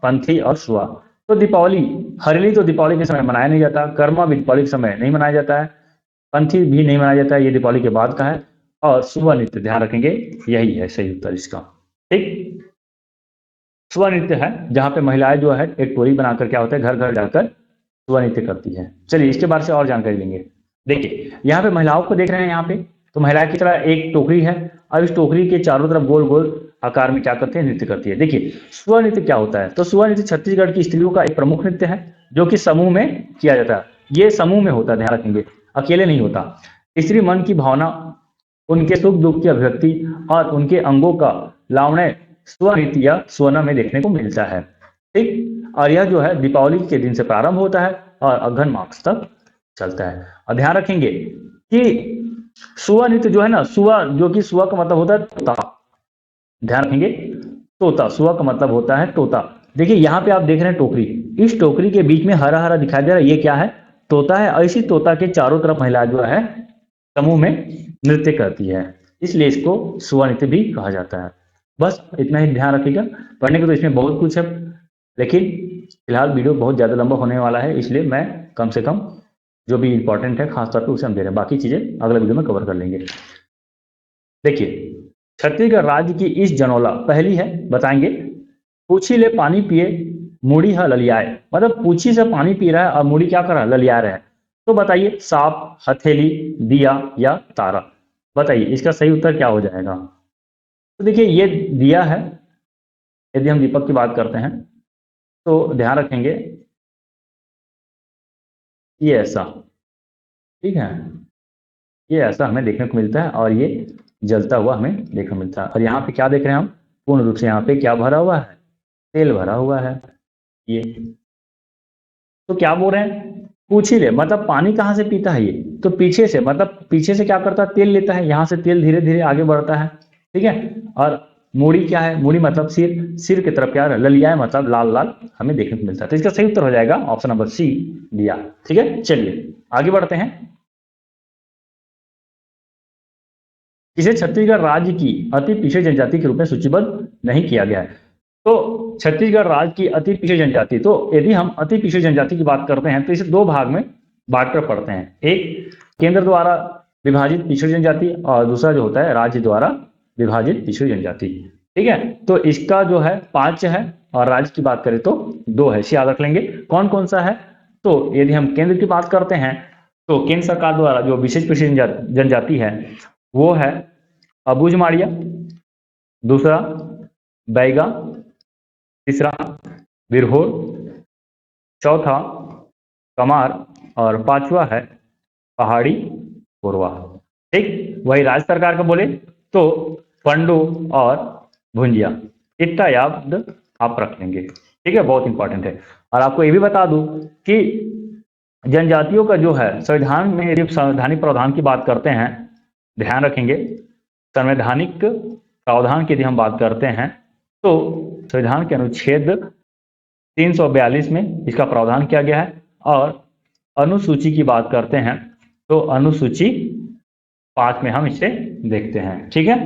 पंथी और सुआ। तो दीपावली, हरेली तो दीपावली के समय मनाया नहीं जाता, कर्मा भी दीपावली के समय नहीं मनाया जाता है, पंथी भी नहीं मनाया जाता है, ये दीपावली के बाद का है, और सुबह नृत्य, ध्यान रखेंगे यही है सही उत्तर इसका, ठीक। सुबह नृत्य है जहां पे महिलाएं जो है एक टोली बनाकर क्या होता है घर घर जाकर सुबह नृत्य करती है। चलिए इसके बारे से और जानकारी लेंगे। देखिए यहाँ पे महिलाओं को देख रहे हैं, यहाँ पे तो महिलाएं की तरह एक टोकरी है और इस टोकरी के चारों तरफ गोल गोल आकार में क्या करते हैं, नृत्य करती है। देखिए सुबह नृत्य क्या होता है, तो सुबह नृत्य छत्तीसगढ़ की स्त्रियों का एक प्रमुख नृत्य है जो कि समूह में किया जाता है। ये समूह में होता है, ध्यान रखेंगे, अकेले नहीं होता। स्त्री मन की भावना, उनके सुख दुख की अभिव्यक्ति और उनके अंगों का लावण्य स्वनृत्य या स्वना में देखने को मिलता है, ठीक। और यह जो है दीपावली के दिन से प्रारंभ होता है और अघन मास तक चलता है। और ध्यान रखेंगे कि सुआ नृत्य जो है ना, सुआ जो कि सुआ का मतलब होता है तोता, ध्यान रखेंगे, तोता, सुआ का मतलब होता है तोता। देखिए यहाँ पे आप देख रहे हैं टोकरी, इस टोकरी के बीच में हरा हरा दिखाई दे रहा है, ये क्या है, तोता है। और इसी तोता के चारों तरफ महिला जो है समूह में नृत्य करती है, इसलिए इसको सुआ नृत्य भी कहा जाता है। बस इतना ही ध्यान रखिएगा, पढ़ने को तो इसमें बहुत कुछ है, लेकिन फिलहाल वीडियो बहुत ज़्यादा लंबा होने वाला है, इसलिए मैं कम से कम जो भी इंपॉर्टेंट है खासतौर पर उसे हम दे रहे हैं, बाकी चीज़ें अगले वीडियो में कवर कर लेंगे। देखिए छत्तीसगढ़ राज्य की इस जनौला पहली है, बताएंगे, पूछी ले पानी पिए मूड़ी है ललियाए, मतलब पूछी से पानी पी रहा है और मूड़ी क्या कर रहा है, ललिया रहा है। तो बताइए सांप, हथेली, दिया या तारा, बताइए इसका सही उत्तर क्या हो जाएगा। तो देखिए ये दिया है, यदि हम दीपक की बात करते हैं तो ध्यान रखेंगे ये ऐसा, ठीक है, ये ऐसा हमें देखने को मिलता है और ये जलता हुआ हमें देखने को मिलता है। और यहाँ पे क्या देख रहे हैं हम, पूर्ण रूप से यहाँ पे क्या भरा हुआ है, तेल भरा हुआ है ये। तो क्या बोल रहे हैं, पूछ ही ले, मतलब पानी कहाँ से पीता है ये, तो पीछे से, मतलब पीछे से क्या करता है, तेल लेता है, यहाँ से तेल धीरे धीरे आगे बढ़ता है, ठीक है। और मूड़ी क्या है, मूड़ी मतलब सिर, सिर की तरफ क्या है, ललियाए मतलब लाल लाल हमें देखने को मिलता है। तो इसका सही उत्तर हो जाएगा ऑप्शन नंबर सी, दिया, ठीक है। चलिए आगे बढ़ते हैं। इसे छत्तीसगढ़ राज्य की अति पिछड़ी जनजाति के रूप में सूचीबद्ध नहीं किया गया है। तो छत्तीसगढ़ राज्य की अति पिछड़ी जनजाति, तो यदि हम अति पिछड़ी जनजाति की बात करते हैं तो इसे दो भाग में बांटकर पढ़ते हैं, एक केंद्र द्वारा विभाजित पिछड़ी जनजाति और दूसरा जो होता है राज्य द्वारा विभाजित पिछड़ी जनजाति, ठीक है। तो इसका जो है 5 है और राज्य की बात करें तो 2 है, इसे याद रख लेंगे कौन कौन सा है। तो यदि हम केंद्र की बात करते हैं तो केंद्र सरकार द्वारा जो विशेष पिछड़ी जनजाति है वो है अबूझमाड़िया, दूसरा बैगा, तीसरा बिरहोर, चौथा कमार और पांचवा है पहाड़ी कोरवा, ठीक। वही राज्य सरकार का बोले तो पंडू और भुंजिया, इतना याद आप रख लेंगे, ठीक है, बहुत इंपॉर्टेंट है। और आपको ये भी बता दूं कि जनजातियों का जो है संविधान में, यदि संवैधानिक प्रावधान की बात करते हैं, ध्यान रखेंगे संवैधानिक प्रावधान की यदि हम बात करते हैं तो संविधान के अनुच्छेद 342 में इसका प्रावधान किया गया है। और अनुसूची की बात करते हैं तो अनुसूची 5 में हम इसे देखते हैं, ठीक है,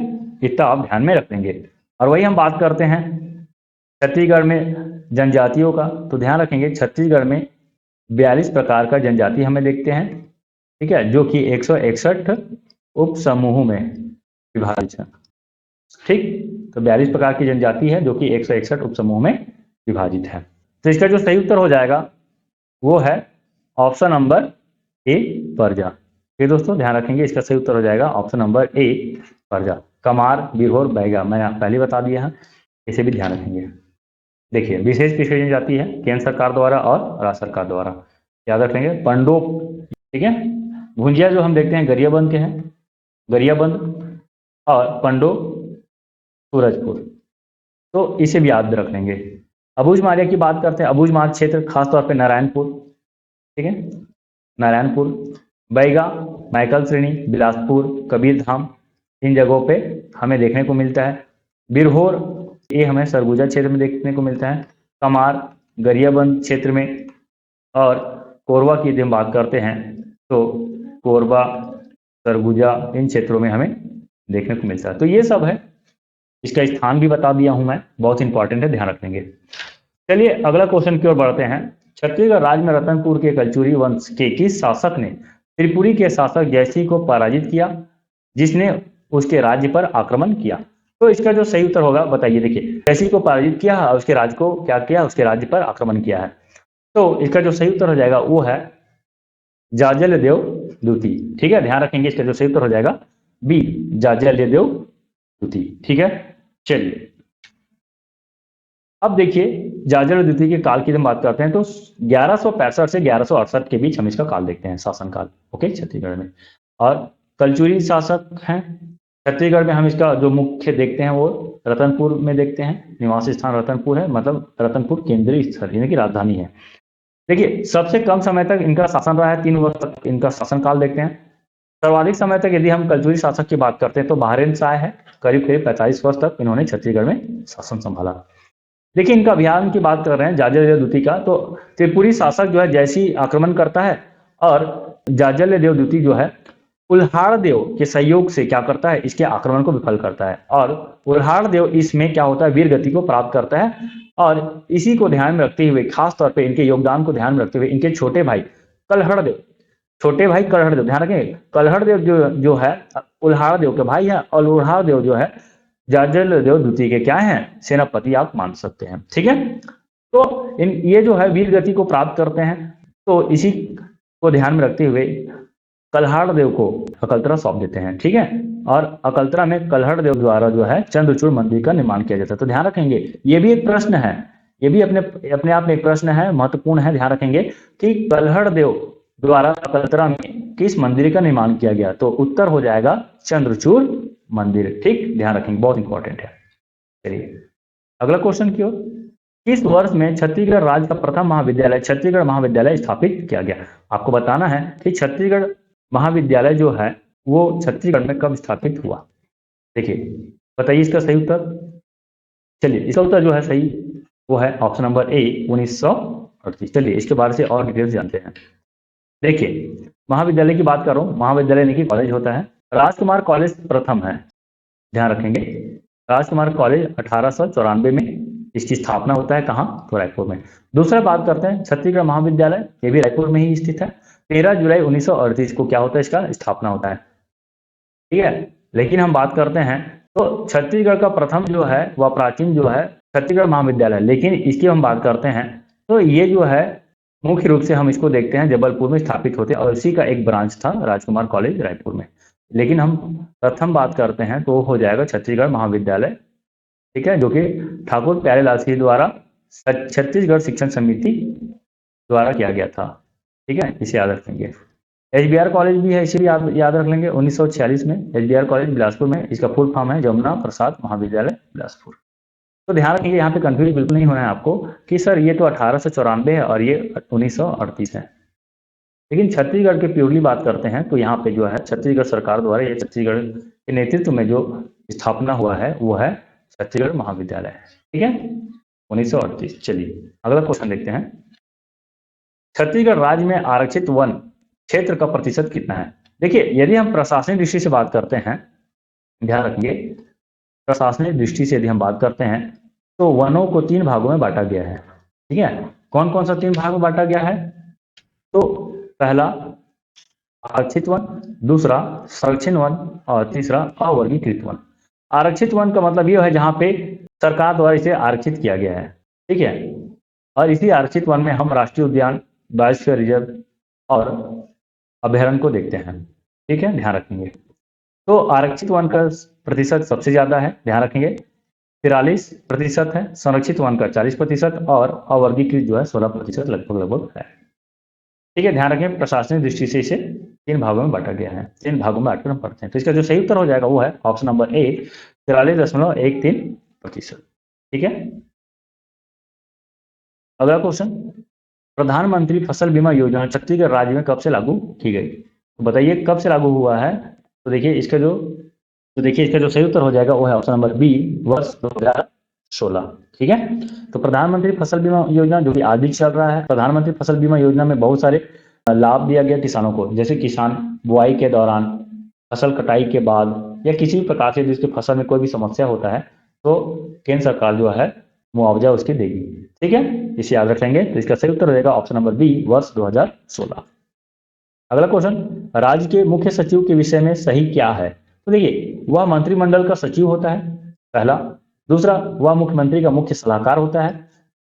इतना आप ध्यान में रख लेंगे। और वही हम बात करते हैं छत्तीसगढ़ में जनजातियों का, तो ध्यान रखेंगे छत्तीसगढ़ में 42 प्रकार का जनजाति हमें देखते हैं, ठीक है, जो कि 161 उप समूह में विभाजित है। ठीक, तो 42 प्रकार की जनजाति है जो कि 161 उप समूह में विभाजित है। तो इसका जो सही उत्तर हो जाएगा वो है ऑप्शन नंबर ए, परजा। ये दोस्तों ध्यान रखेंगे, इसका सही उत्तर हो जाएगा option number A, Paraja. Kamar, Birhor, Baiga मैंने पहले बता दिया है, इसे भी ध्यान रखेंगे। देखिए, विशेष पिछड़ी जनजाति है केंद्र सरकार द्वारा और राज्य सरकार द्वारा, याद रखेंगे। पंडोप, ठीक है। भुंजिया जो हम देखते हैं गरियाबंद के हैं, गरियाबंद और पंडो सूरजपुर, तो इसे भी याद रख लेंगे। अबूझ मारिया की बात करते हैं, अबूझ मार क्षेत्र खासतौर पे नारायणपुर, ठीक है, नारायणपुर। बैगा, मैकल श्रेणी, बिलासपुर, कबीर धाम, इन जगहों पे हमें देखने को मिलता है। बिरहोर, ये हमें सरगुजा क्षेत्र में देखने को मिलता है। कमार, गरियाबंद क्षेत्र में। और कोरबा की यदि हम बात करते हैं तो कोरबा, सरगुजा, इन क्षेत्रों में हमें देखने को मिलता है। तो ये सब है, इसका स्थान भी बता दिया हूं मैं, बहुत इंपॉर्टेंट है, ध्यान रखेंगे। चलिए अगला क्वेश्चन की ओर बढ़ते हैं। छत्तीसगढ़ राज्य में रतनपुर के कलचुरी वंश के किस शासक ने त्रिपुरी के शासक जयसिंह को पराजित किया, जिसने उसके राज्य पर आक्रमण किया? तो इसका जो सही उत्तर होगा बताइए। देखिए, जयसिंह को पराजित किया और उसके राज्य को क्या किया, उसके राज्य पर आक्रमण किया है। तो इसका जो सही उत्तर हो जाएगा वो है जाजलदेव द्वितीय, ठीक है, ध्यान रखेंगे। इसका जो सही उत्तर हो जाएगा बी, जाजलदेव द्वितीय, ठीक है। चलिए अब देखिए, जाजल द्वितीय के काल की हम बात करते हैं तो 1165 से 1168 के बीच हम इसका काल देखते हैं, शासनकाल, ओके, छत्तीसगढ़ में। और कलचुरी शासक हैं छत्तीसगढ़ में, हम इसका जो मुख्य देखते हैं वो रतनपुर में देखते हैं, निवास स्थान रतनपुर है, मतलब रतनपुर केंद्रीय स्थल यानी कि राजधानी है। देखिए, सबसे कम समय तक इनका शासन रहा है, 3 वर्ष तक इनका शासनकाल देखते हैं। सर्वाधिक समय तक यदि हम कलचुरी शासक की बात करते हैं तो महारेंद्र शाह है, करीब करीब 45 वर्ष तक इन्होंने छत्तीसगढ़ में शासन संभाला। देखिए, इनका अभियान की बात कर रहे हैं जाजलदेव द्वितीय का, तो त्रिपुरी शासक जो है जैसी आक्रमण करता है और जाजलदेव द्वितीय जो है उल्हाड़ देव के सहयोग से क्या करता है, इसके आक्रमण को विफल करता है। और उल्हाड़ देव इसमें क्या होता है, वीर गति को प्राप्त करता है। और इसी को ध्यान में रखते हुए, खास तौर पे इनके योगदान को ध्यान में रखते हुए, इनके छोटे भाई कलहड़ देव, छोटे भाई कलहड़ देव, ध्यान रखें, कलहड़ देव जो है उल्हाड़ देव के भाई है, और उल्हाड़ देव जो है जाजलदेव द्वितीय के क्या हैं, सेनापति आप मान सकते हैं, ठीक है। तो ये जो है वीर गति को प्राप्त करते हैं, तो इसी को ध्यान में रखते हुए कल्हाड़ देव को अकलतरा सौंप देते हैं, ठीक है। और अकलतरा में कल्हड़ देव द्वारा जो है चंद्रचूड़ मंदिर का निर्माण किया जाता है। तो ध्यान रखेंगे, ये भी एक प्रश्न है, ये भी अपने आप में एक प्रश्न है, महत्वपूर्ण है, ध्यान रखेंगे कि कल्हड़ देव द्वारा अकलतरा में किस मंदिर का निर्माण किया गया, तो उत्तर हो जाएगा चंद्रचूड़ मंदिर, ठीक, ध्यान रखेंगे, बहुत इंपॉर्टेंट है। चलिए अगला क्वेश्चन की ओर। किस वर्ष में छत्तीसगढ़ राज्य का प्रथम महाविद्यालय छत्तीसगढ़ महाविद्यालय स्थापित किया गया? आपको बताना है कि छत्तीसगढ़ महाविद्यालय जो है वो छत्तीसगढ़ में कब स्थापित हुआ। देखिए बताइए इसका सही उत्तर। चलिए इसका उत्तर जो है सही वो है ऑप्शन नंबर ए, 1938। चलिए इसके बारे से और डिटेल्स जानते हैं। देखिए महाविद्यालय की बात कर रहा हूँ, महाविद्यालय नहीं कि कॉलेज होता है। राजकुमार कॉलेज प्रथम है, ध्यान रखेंगे। राजकुमार कॉलेज 1894 में इसकी स्थापना होता है, कहाँ, तो रायपुर में। दूसरा बात करते हैं छत्तीसगढ़ महाविद्यालय, ये भी रायपुर में ही स्थित है। 13 जुलाई 1938 को क्या होता है, इसका स्थापना होता है, ठीक है। लेकिन हम बात करते हैं तो छत्तीसगढ़ का प्रथम जो है वह प्राचीन जो है छत्तीसगढ़ महाविद्यालय, लेकिन इसकी हम बात करते हैं तो ये जो है मुख्य रूप से हम इसको देखते हैं जबलपुर में स्थापित होते हैं, और इसी का एक ब्रांच था राजकुमार कॉलेज रायपुर में। लेकिन हम प्रथम बात करते हैं तो हो जाएगा छत्तीसगढ़ महाविद्यालय, ठीक है, जो कि ठाकुर प्यारेलाल सिंह द्वारा छत्तीसगढ़ शिक्षण समिति द्वारा किया गया था, ठीक है, इसे याद रखेंगे। एचबीआर कॉलेज भी है, इसे भी याद रख लेंगे, 1946 में एचबीआर कॉलेज बिलासपुर में, इसका फुल फॉर्म है जमुना प्रसाद महाविद्यालय बिलासपुर। तो ध्यान रखिए यहाँ पे कंफ्यूज बिल्कुल नहीं होना है आपको कि सर ये तो 1894 है और ये 1938 है। लेकिन छत्तीसगढ़ के प्योरली बात करते हैं तो यहाँ पे जो है छत्तीसगढ़ सरकार द्वारा ये छत्तीसगढ़ के नेतृत्व में जो स्थापना हुआ है वो है छत्तीसगढ़ महाविद्यालय, ठीक है, 1938। चलिए अगला क्वेश्चन देखते हैं। छत्तीसगढ़ राज्य में आरक्षित वन क्षेत्र का प्रतिशत कितना है? देखिए यदि हम प्रशासनिक दृष्टि से बात करते हैं, ध्यान रखिए, प्रशासनिक दृष्टि से यदि हम बात करते हैं तो वनों को 3 भागों में बांटा गया है। ठीक है, कौन कौन सा 3 भाग में बांटा गया है? तो पहला आरक्षित वन, दूसरा संरक्षित वन और तीसरा अवर्गीकृत वन। आरक्षित वन का मतलब ये है जहां पे सरकार द्वारा इसे आरक्षित किया गया है। ठीक है, और इसी आरक्षित वन में हम राष्ट्रीय उद्यान, बायोस्फीयर रिजर्व और अभयारण्य को देखते हैं। ठीक है, ध्यान रखेंगे। तो आरक्षित वन का प्रतिशत सबसे ज्यादा है, ध्यान रखेंगे, 43% है। संरक्षित वन का 40% और अवर्गीकृत जो है 16% लगभग है। ठीक है, ध्यान रखें, प्रशासनिक दृष्टि से इसे 3 भागों में बांटा गया है। 3 भागों में बांटकर हम पढ़ते हैं। तो इसका जो सही उत्तर हो जाएगा वो है ऑप्शन नंबर ए, 43.13%। ठीक है, अगला क्वेश्चन, प्रधानमंत्री फसल बीमा योजना छत्तीसगढ़ राज्य में कब से लागू की गई? तो बताइए कब से लागू हुआ है? तो देखिए इसका जो सही उत्तर हो जाएगा वो है ऑप्शन नंबर बी, वर्ष 2016। ठीक है, तो प्रधानमंत्री फसल बीमा योजना जो कि आज भी चल रहा है। प्रधानमंत्री फसल बीमा योजना में बहुत सारे लाभ दिया गया किसानों को, जैसे किसान बुआई के दौरान, फसल कटाई के बाद या किसी भी प्रकार से जिसकी फसल में कोई भी समस्या होता है तो केंद्र सरकार जो है मुआवजा उसकी देगी। ठीक है, इसे याद रखेंगे। तो इसका सही उत्तर हो जाएगा ऑप्शन नंबर बी, वर्ष 2016। अगला क्वेश्चन, राज्य के मुख्य सचिव के विषय में सही क्या है? तो देखिए, वह मंत्रिमंडल का सचिव होता है, पहला। दूसरा, वह मुख्यमंत्री का मुख्य सलाहकार होता है।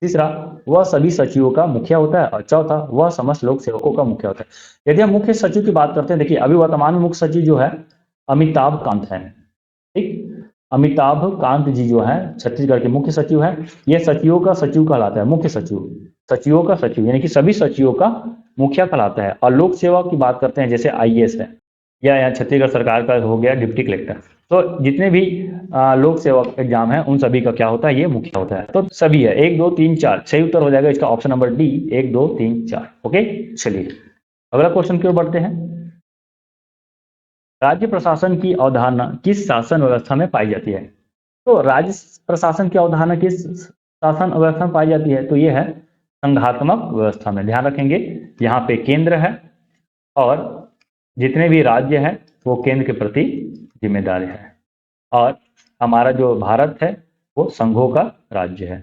तीसरा, वह सभी सचिवों का मुखिया होता है। और चौथा, वह समस्त लोक सेवकों का मुखिया होता है। यदि हम मुख्य सचिव की बात करते हैं, देखिए अभी वर्तमान में मुख्य सचिव जो है अमिताभ कांत है। ठीक, अमिताभ कांत जी जो है छत्तीसगढ़ के मुख्य सचिव है। यह सचिवों का सचिव कहलाता है, मुख्य सचिव, सचिवों का सचिव यानी कि सभी सचिवों का मुखिया कहलाता है। और लोक सेवा की बात करते हैं, जैसे आईएएस है, या यहाँ छत्तीसगढ़ सरकार का हो गया डिप्टी कलेक्टर। तो जितने भी लोक सेवा एग्जाम है उन सभी का क्या होता है, ये मुखिया होता है। तो सभी है 1 2 3 4, सही उत्तर हो जाएगा इसका ऑप्शन नंबर डी, 1 2 3 4। ओके, चलिए अगला क्वेश्चन की ओर बढ़ते हैं। राज्य प्रशासन की अवधारणा किस शासन व्यवस्था में पाई जाती है? तो राज्य प्रशासन की अवधारणा किस शासन व्यवस्था में पाई जाती है? तो ये है संघात्मक व्यवस्था में। ध्यान रखेंगे, यहाँ पे केंद्र है और जितने भी राज्य हैं वो केंद्र के प्रति जिम्मेदार है। और हमारा जो भारत है वो संघों का राज्य है।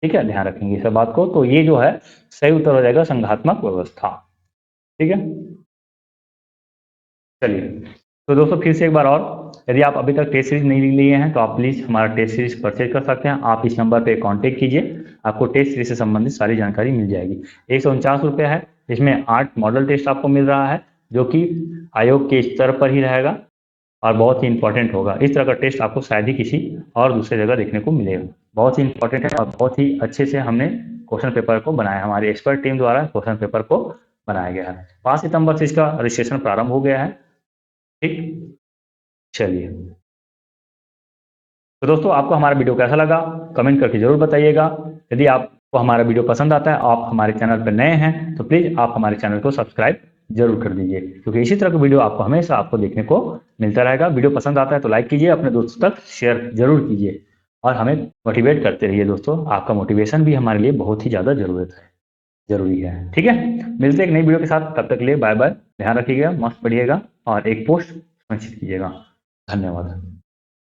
ठीक है, ध्यान रखेंगे इस बात को। तो ये जो है सही उत्तर हो जाएगा संघात्मक व्यवस्था। ठीक है, चलिए तो दोस्तों फिर से एक बार और, यदि आप अभी तक टेस्ट सीरीज नहीं लिए हैं तो आप प्लीज हमारा टेस्ट सीरीज परचेज कर सकते हैं। आप इस नंबर पे कांटेक्ट कीजिए, आपको टेस्ट सीरीज से संबंधित सारी जानकारी मिल जाएगी। 149 रुपये है, इसमें 8 मॉडल टेस्ट आपको मिल रहा है जो कि आयोग के स्तर पर ही रहेगा और बहुत ही इंपॉर्टेंट होगा। इस तरह का टेस्ट आपको शायद ही किसी और दूसरे जगह देखने को मिलेगा। बहुत ही इंपॉर्टेंट है और बहुत ही अच्छे से हमने क्वेश्चन पेपर को बनाया, हमारी एक्सपर्ट टीम द्वारा क्वेश्चन पेपर को बनाया गया है। 5 सितंबर से इसका रजिस्ट्रेशन प्रारंभ हो गया है। ठीक, चलिए तो दोस्तों आपको हमारा वीडियो कैसा लगा कमेंट करके जरूर बताइएगा। यदि आपको हमारा वीडियो पसंद आता है, आप हमारे चैनल पर नए हैं तो प्लीज आप हमारे चैनल को सब्सक्राइब जरूर कर दीजिए, क्योंकि इसी तरह का वीडियो आपको हमेशा आपको देखने को मिलता रहेगा। वीडियो पसंद आता है तो लाइक कीजिए, अपने दोस्तों तक शेयर जरूर कीजिए और हमें मोटिवेट करते रहिए। दोस्तों आपका मोटिवेशन भी हमारे लिए बहुत ही ज़्यादा जरूरी है। ठीक है, मिलते हैं एक नई वीडियो के साथ, तब तक के लिए बाय बाय। ध्यान रखिएगा, मस्त पढ़िएगा और एक पोस्ट सुनिश्चित कीजिएगा। धन्यवाद।